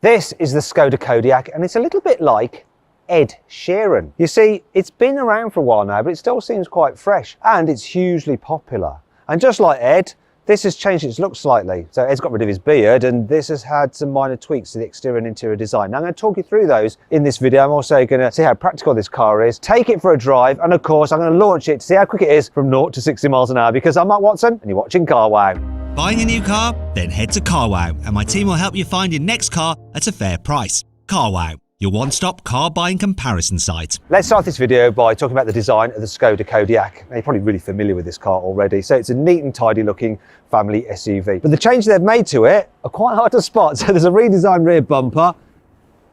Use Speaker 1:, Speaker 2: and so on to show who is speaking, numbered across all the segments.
Speaker 1: This is the Skoda Kodiaq, and it's a little bit like Ed Sheeran. You see, it's been around for a while now, but it still seems quite fresh, and it's hugely popular. And just like Ed, this has changed its look slightly. So Ed's got rid of his beard, and this has had some minor tweaks to the exterior and interior design. Now I'm going to talk you through those in this video. I'm also going to see how practical this car is, take it for a drive, and of course I'm going to launch it to see how quick it is from 0 to 60 miles an hour, because I'm Matt Watson, and you're watching CarWow.
Speaker 2: Buying a new car? Then head to CarWow, and my team will help you find your next car at a fair price. CarWow, your one-stop car buying comparison site.
Speaker 1: Let's start this video by talking about the design of the Skoda Kodiaq. Now, you're probably really familiar with this car already. So it's a neat and tidy looking family SUV. But the changes they've made to it are quite hard to spot. So there's a redesigned rear bumper.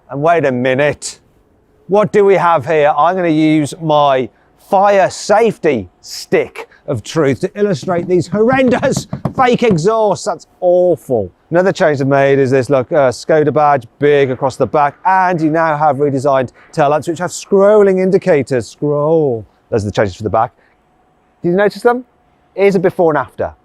Speaker 1: And wait a minute, what do we have here? I'm going to use my fire safety stick of truth to illustrate these horrendous fake exhausts. That's awful. Another change they've made is this, look, Skoda badge, big across the back, and you now have redesigned tail lamps which have scrolling indicators. Scroll. Those are the changes for the back. Did you notice them? Here's a before and after.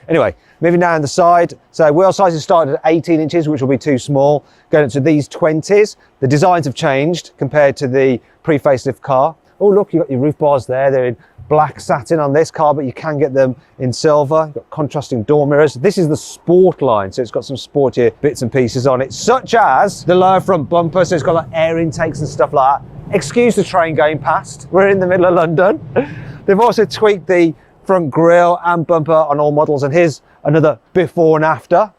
Speaker 1: Anyway, moving down the side, so wheel sizes started at 18 inches, which will be too small, going up to these 20s. The designs have changed compared to the pre-facelift car. Oh look, you've got your roof bars there, they're in black satin on this car, but you can get them in silver. You've got contrasting door mirrors. This is the sport line, so it's got some sportier bits and pieces on it, such as the lower front bumper, so it's got like air intakes and stuff like that. Excuse the train going past, we're in the middle of London. They've also tweaked the front grille and bumper on all models, and here's another before and after.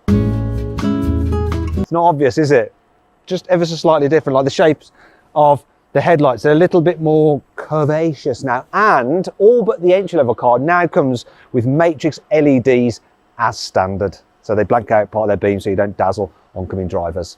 Speaker 1: It's not obvious, is it? Just ever so slightly different, like the shapes of the headlights. They're a little bit more curvaceous now, and all but the entry-level car now comes with matrix LEDs as standard. So they blank out part of their beam so you don't dazzle oncoming drivers.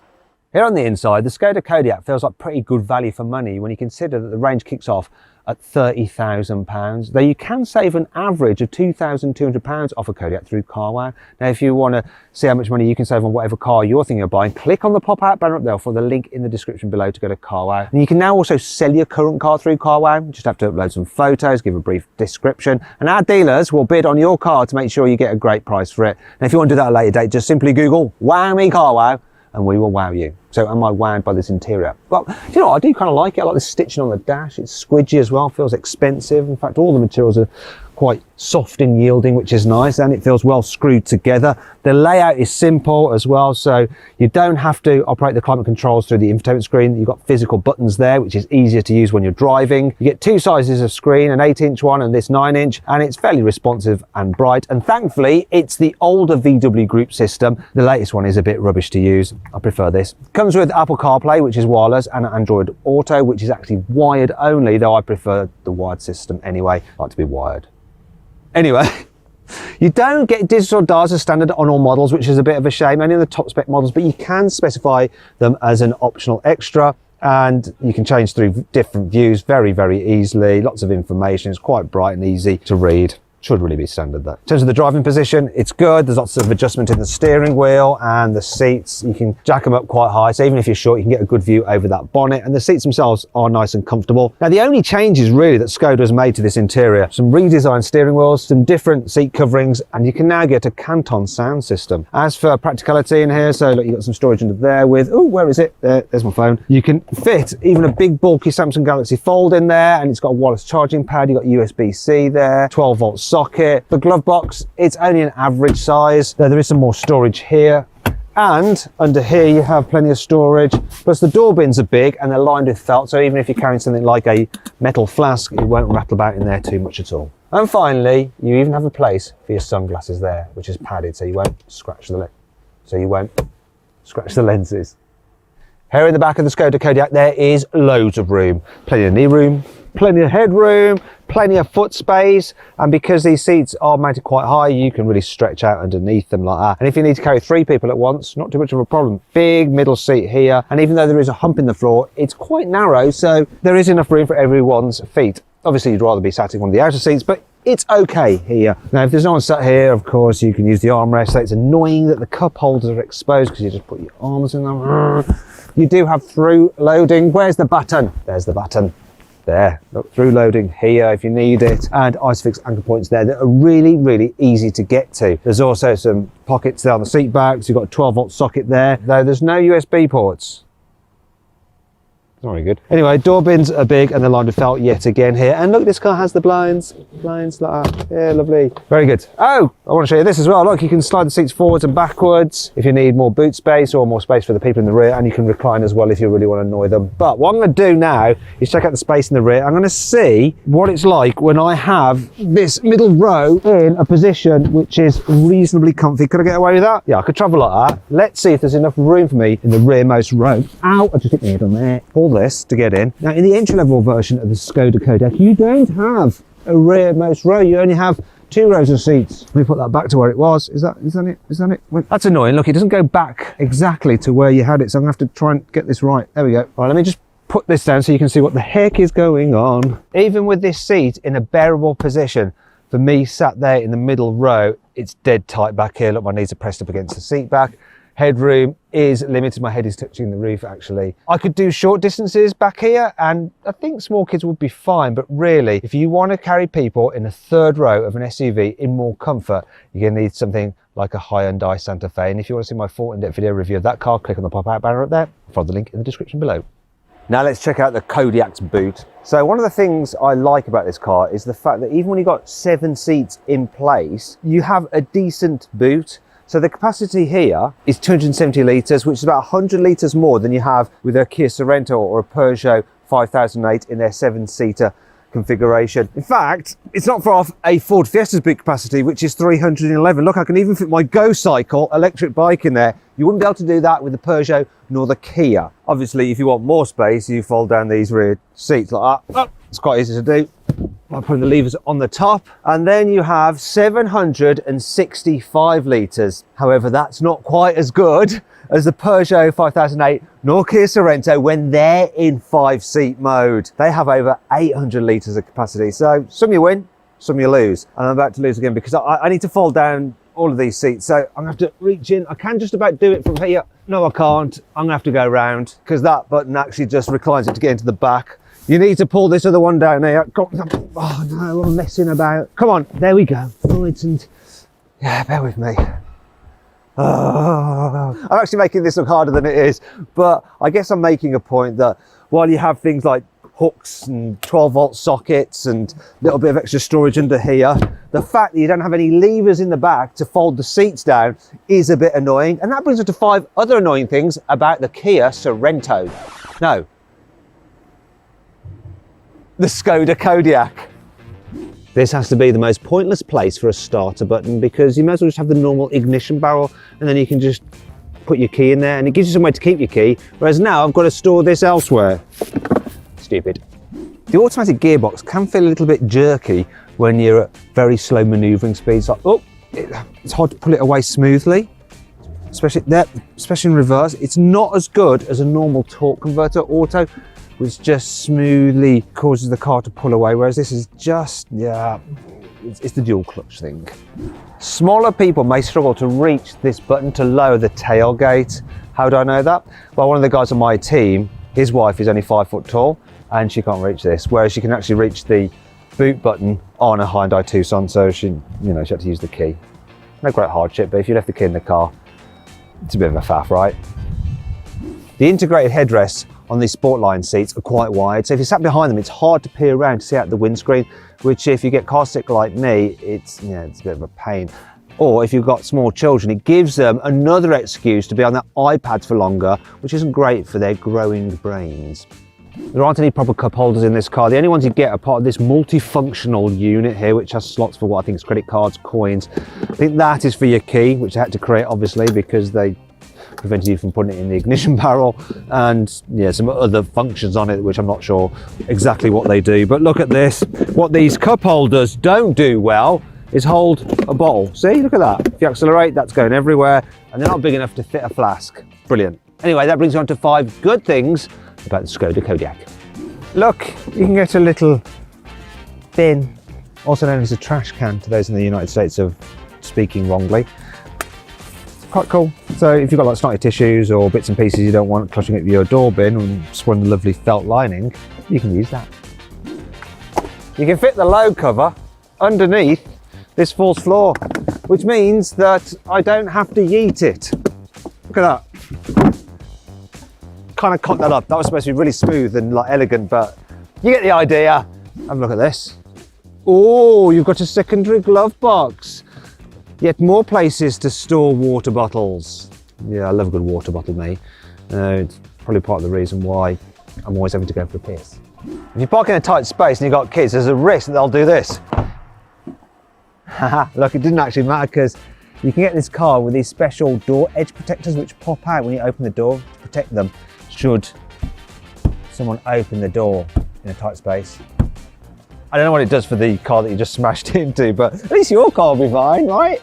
Speaker 1: Here on the inside, the Skoda Kodiaq feels like pretty good value for money when you consider that the range kicks off at £30,000, though you can save an average of £2,200 off a Kodiaq through CarWow. Now, if you want to see how much money you can save on whatever car you're thinking of buying, click on the pop-out banner up there for the link in the description below to go to CarWow. And you can now also sell your current car through CarWow. You just have to upload some photos, give a brief description, and our dealers will bid on your car to make sure you get a great price for it. And if you want to do that at a later date, just simply Google "Wow Me CarWow" and we will wow you. So am I wowed by this interior? Well, you know, I do kind of like it. I like the stitching on the dash. It's squidgy as well, feels expensive. In fact, all the materials are quite soft and yielding, which is nice, and it feels well screwed together. The layout is simple as well, so you don't have to operate the climate controls through the infotainment screen. You've got physical buttons there, which is easier to use when you're driving. You get two sizes of screen, an 8-inch one and this 9-inch, and it's fairly responsive and bright. And thankfully, it's the older VW Group system. The latest one is a bit rubbish to use. I prefer this. Comes with Apple CarPlay, which is wireless, and Android Auto, which is actually wired only, though I prefer the wired system anyway. I like to be wired. Anyway, you don't get digital dials as standard on all models, which is a bit of a shame, only on the top spec models, but you can specify them as an optional extra, and you can change through different views very, very easily. Lots of information, it's quite bright and easy to read. Should really be standard though. In terms of the driving position, it's good. There's lots of adjustment in the steering wheel and the seats. You can jack them up quite high, so even if you're short, you can get a good view over that bonnet, and the seats themselves are nice and comfortable. Now, the only changes really that Skoda has made to this interior, some redesigned steering wheels, some different seat coverings, and you can now get a Canton sound system. As for practicality in here, so look, you've got some storage under there with, oh, where is it? There's my phone. You can fit even a big bulky Samsung Galaxy Fold in there, and it's got a wireless charging pad. You've got USB-C there, 12-volt socket. The glove box, it's only an average size, though there is some more storage here. And under here you have plenty of storage, plus the door bins are big and they're lined with felt, so even if you're carrying something like a metal flask, it won't rattle about in there too much at all. And finally, you even have a place for your sunglasses there, which is padded, so you won't scratch the lenses. Here in the back of the Skoda Kodiaq, there is loads of room. Plenty of knee room, plenty of headroom, plenty of foot space, and because these seats are mounted quite high, you can really stretch out underneath them like that. And if you need to carry 3 people at once, not too much of a problem. Big middle seat here, and even though there is a hump in the floor, it's quite narrow, so there is enough room for everyone's feet. Obviously, you'd rather be sat in one of the outer seats, but it's okay here. Now, if there's no one sat here, of course, you can use the armrest. So it's annoying that the cup holders are exposed because you just put your arms in them. You do have through loading. Where's the button? There's the button. There, look, through loading here if you need it, and Isofix anchor points there that are really, really easy to get to. There's also some pockets there on the seat backs. You've got a 12-volt socket there, though there's no USB ports. Not very good. Anyway, door bins are big and they're lined with felt yet again here. And look, this car has the blinds like that. Yeah, lovely. Very good. Oh, I want to show you this as well. Look, you can slide the seats forwards and backwards if you need more boot space or more space for the people in the rear, and you can recline as well if you really want to annoy them. But what I'm going to do now is check out the space in the rear. I'm going to see what it's like when I have this middle row in a position which is reasonably comfy. Could I get away with that? Yeah, I could travel like that. Let's see if there's enough room for me in the rearmost row. Ow, I just hit my head on there. Pull this to get in. Now, in the entry-level version of the Skoda Kodiaq, you don't have a rearmost row. You only have 2 rows of seats. Let me put that back to where it was. Is that it? Wait, that's annoying. Look, it doesn't go back exactly to where you had it, so I'm gonna have to try and get this right. There we go. All right, let me just put this down so you can see what the heck is going on. Even with this seat in a bearable position, for me sat there in the middle row, it's dead tight back here. Look, my knees are pressed up against the seat back. Headroom is limited. My head is touching the roof, actually. I could do short distances back here, and I think small kids would be fine. But really, if you want to carry people in a 3rd row of an SUV in more comfort, you're going to need something like a Hyundai Santa Fe. And if you want to see my full in-depth video review of that car, click on the pop-out banner up there. Follow the link in the description below. Now let's check out the Kodiaq's boot. So one of the things I like about this car is the fact that even when you've got 7 seats in place, you have a decent boot. So the capacity here is 270 litres, which is about 100 litres more than you have with a Kia Sorento or a Peugeot 5008 in their 7-seater configuration. In fact, it's not far off a Ford Fiesta's boot capacity, which is 311. Look, I can even fit my Go Cycle electric bike in there. You wouldn't be able to do that with the Peugeot nor the Kia. Obviously, if you want more space, you fold down these rear seats like that. Oh, it's quite easy to do by putting the levers on the top, and then you have 765 litres. However, that's not quite as good as the Peugeot 5008 nor Kia Sorento when they're in 5-seat mode. They have over 800 litres of capacity. So some you win, some you lose. And I'm about to lose again because I need to fold down all of these seats. So I'm gonna have to reach in. I can just about do it from here. No, I can't. I'm gonna have to go around because that button actually just reclines it to get into the back. You need to pull this other one down here. Oh no, I'm messing about. Come on, there we go. Right, and yeah, bear with me. Oh, I'm actually making this look harder than it is, but I guess I'm making a point that while you have things like hooks and 12-volt sockets and a little bit of extra storage under here, the fact that you don't have any levers in the back to fold the seats down is a bit annoying. And that brings us to 5 other annoying things about the Kia Sorento. No, the Skoda Kodiaq. This has to be the most pointless place for a starter button because you might as well just have the normal ignition barrel and then you can just put your key in there and it gives you somewhere to keep your key, whereas now I've got to store this elsewhere. Stupid. The automatic gearbox can feel a little bit jerky when you're at very slow manoeuvring speeds. Like, oh, it's hard to pull it away smoothly, especially in reverse. It's not as good as a normal torque converter auto, which just smoothly causes the car to pull away, whereas this is just, yeah, it's the dual clutch thing. Smaller people may struggle to reach this button to lower the tailgate. How do I know that? Well, one of the guys on my team, his wife is only 5 foot tall and she can't reach this, whereas she can actually reach the boot button on a Hyundai Tucson, so she had to use the key. No great hardship, but if you left the key in the car, it's a bit of a faff, right? The integrated headrests on these Sportline seats are quite wide, so if you sat behind them, it's hard to peer around to see out the windscreen, which if you get car sick like me, it's a bit of a pain. Or if you've got small children, it gives them another excuse to be on their iPads for longer, which isn't great for their growing brains. There aren't any proper cup holders in this car. The only ones you get are part of this multifunctional unit here, which has slots for what I think is credit cards, coins. I think that is for your key, which I had to create obviously because they prevented you from putting it in the ignition barrel, and yeah, some other functions on it which I'm not sure exactly what they do. But look at this. What these cup holders don't do well is hold a bottle. See, look at that. If you accelerate, that's going everywhere, and they're not big enough to fit a flask. Brilliant. Anyway, that brings me on to 5 good things about the Skoda Kodiaq. Look, you can get a little bin, also known as a trash can to those in the United States of speaking wrongly. It's quite cool. So if you've got like snotty tissues or bits and pieces you don't want clutching at your door bin and just want a lovely felt lining, you can use that. you can fit the load cover underneath this false floor, which means that I don't have to yeet it. Look at that. Kind of cocked that up. That was supposed to be really smooth and like elegant, but you get the idea. Have a look at this. Oh, you've got a secondary glove box. Yet more places to store water bottles. Yeah, I love a good water bottle, mate. It's probably part of the reason why I'm always having to go for a piss. If you park in a tight space and you've got kids, there's a risk that they'll do this. Haha, look, it didn't actually matter because you can get this car with these special door edge protectors which pop out when you open the door to protect them should someone open the door in a tight space. I don't know what it does for the car that you just smashed into, but at least your car will be fine, right?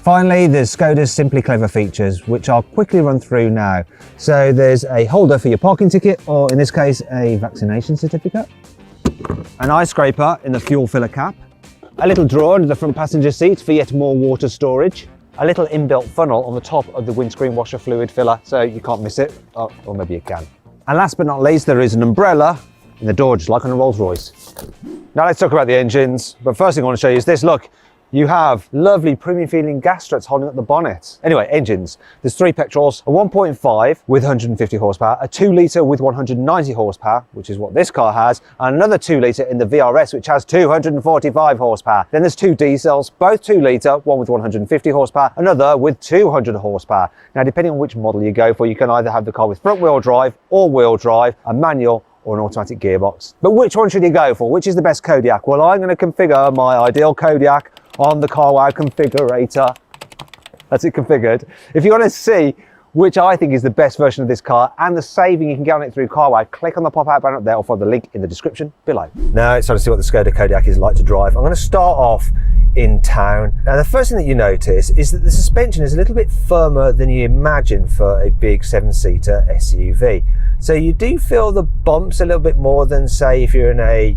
Speaker 1: Finally, there's Skoda's Simply Clever features, which I'll quickly run through now. So there's a holder for your parking ticket, or in this case, a vaccination certificate, an eye scraper in the fuel filler cap, a little drawer under the front passenger seat for yet more water storage, a little inbuilt funnel on the top of the windscreen washer fluid filler, so you can't miss it, or maybe you can. And last but not least, there is an umbrella in the door, just like on a Rolls Royce. Now let's talk about the engines, but first thing I want to show you is this. Look, you have lovely premium feeling gas struts holding up the bonnet. Anyway, engines. There's 3 petrols, a 1.5 with 150 horsepower, a 2 litre with 190 horsepower, which is what this car has, and another 2 litre in the VRS, which has 245 horsepower. Then there's 2 diesels, both 2 litre, one with 150 horsepower, another with 200 horsepower. Now, depending on which model you go for, you can either have the car with front wheel drive, all-wheel drive, a manual, or an automatic gearbox. But which one should you go for? Which is the best Kodiaq? Well, I'm going to configure my ideal Kodiaq on the carwow configurator. That's it configured. If you want to see which I think is the best version of this car and the saving you can get on it through carwow, click on the pop-out banner up there or follow the link in the description below. Now it's time to see what the Skoda Kodiaq is like to drive. I'm going to start off in town. Now the first thing that you notice is that the suspension is a little bit firmer than you imagine for a big 7-seater SUV. So you do feel the bumps a little bit more than, say, if you're in a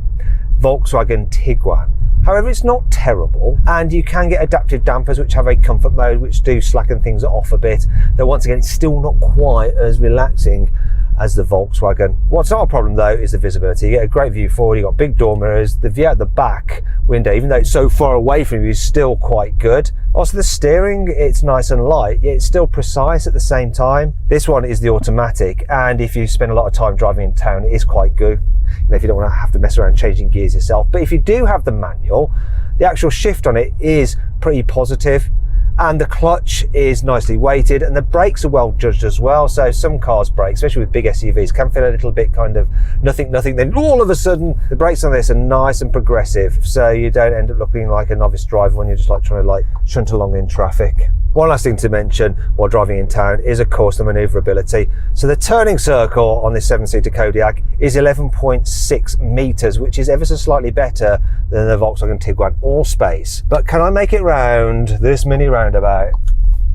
Speaker 1: Volkswagen Tiguan. However, it's not terrible, and you can get adaptive dampers which have a comfort mode which do slacken things off a bit, though once again it's still not quite as relaxing as the Volkswagen. What's not a problem though is the visibility. You get a great view forward, you've got big door mirrors, the view out the back window, even though it's so far away from you, is still quite good. Also the steering, it's nice and light, yet it's still precise at the same time. This one is the automatic, and if you spend a lot of time driving in town, it is quite good. You know, if you don't want to have to mess around changing gears yourself. But if you do have the manual, the actual shift on it is pretty positive, and the clutch is nicely weighted, and the brakes are well judged as well. So some cars' brakes, especially with big SUVs, can feel a little bit kind of nothing, then all of a sudden the brakes on this are nice and progressive, so you don't end up looking like a novice driver when you're just like trying to like shunt along in traffic. One last thing to mention while driving in town is, of course, the manoeuvrability. So the turning circle on this 7-seater Kodiaq is 11.6 meters, which is ever so slightly better than the Volkswagen Tiguan Allspace. But can I make it round this mini roundabout?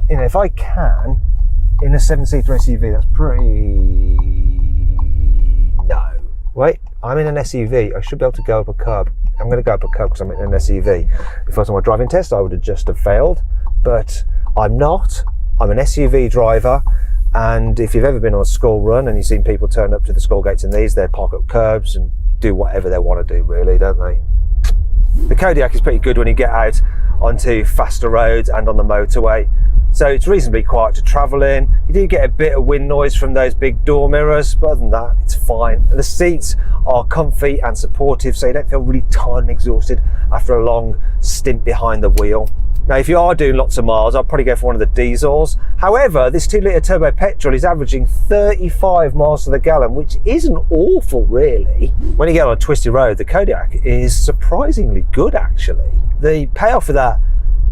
Speaker 1: You know, if I can, in a 7-seater SUV, that's pretty... No. Wait, I'm in an SUV. I should be able to go up a curb. I'm going to go up a curb because I'm in an SUV. If I was on my driving test, I would have just have failed. But I'm not. I'm an SUV driver, and if you've ever been on a school run and you've seen people turn up to the school gates in these, they park up curbs and do whatever they want to do, really, don't they? The Kodiaq is pretty good when you get out onto faster roads and on the motorway. So it's reasonably quiet to travel in. You do get a bit of wind noise from those big door mirrors, but other than that, it's fine. The seats are comfy and supportive, so you don't feel really tired and exhausted after a long stint behind the wheel. Now, if you are doing lots of miles, I'll probably go for one of the diesels. However, this 2-litre turbo petrol is averaging 35 miles to the gallon, which isn't awful, really. When you get on a twisty road, the Kodiaq is surprisingly good, actually. The payoff for that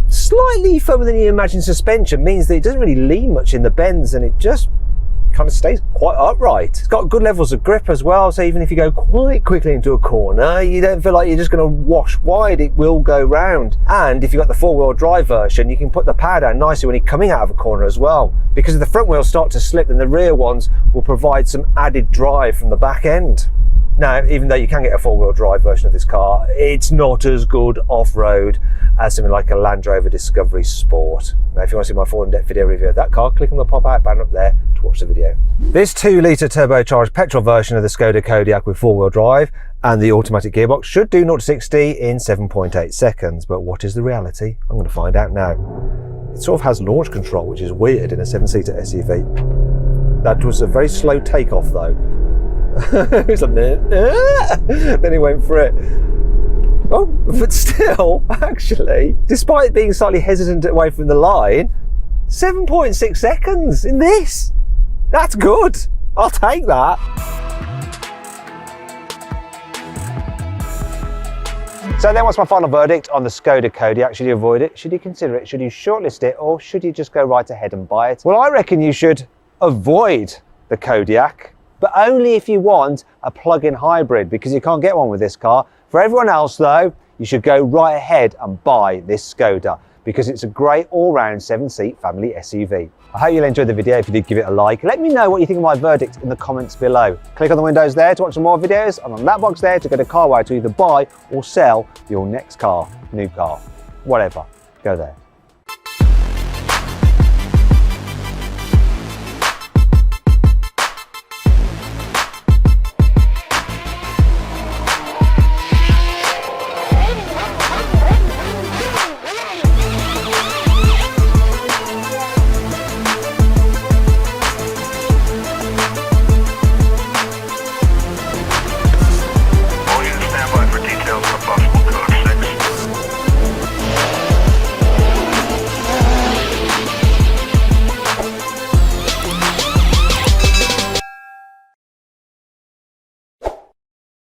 Speaker 1: slightly firmer than you imagine suspension means that it doesn't really lean much in the bends, and it just kind of stays quite upright. It's got good levels of grip as well, so even if you go quite quickly into a corner, you don't feel like you're just going to wash wide, it will go round. And if you've got the 4-wheel drive version, you can put the power down nicely when you're coming out of a corner as well. Because if the front wheels start to slip, then the rear ones will provide some added drive from the back end. Now, even though you can get a four-wheel drive version of this car, it's not as good off-road as something like a Land Rover Discovery Sport. Now, if you want to see my full in-depth video review of that car, click on the pop-out banner up there to watch the video. This 2-litre turbocharged petrol version of the Skoda Kodiaq with four-wheel drive and the automatic gearbox should do 0 to 60 in 7.8 seconds. But what is the reality? I'm going to find out now. It sort of has launch control, which is weird in a 7-seater SUV. That was a very slow takeoff though. It was like, then he went for it. Oh, but still, actually, despite being slightly hesitant away from the line, 7.6 seconds in this. That's good. I'll take that. So then what's my final verdict on the Skoda Kodiaq? Should you avoid it? Should you consider it? Should you shortlist it? Or should you just go right ahead and buy it? Well, I reckon you should avoid the Kodiaq, but only if you want a plug-in hybrid, because you can't get one with this car. For everyone else though, you should go right ahead and buy this Skoda, because it's a great all-round 7-seat family SUV. I hope you'll enjoy the video. If you did, give it a like. Let me know what you think of my verdict in the comments below. Click on the windows there to watch some more videos, and on that box there to go to carwow to either buy or sell your next car, new car, whatever. Go there.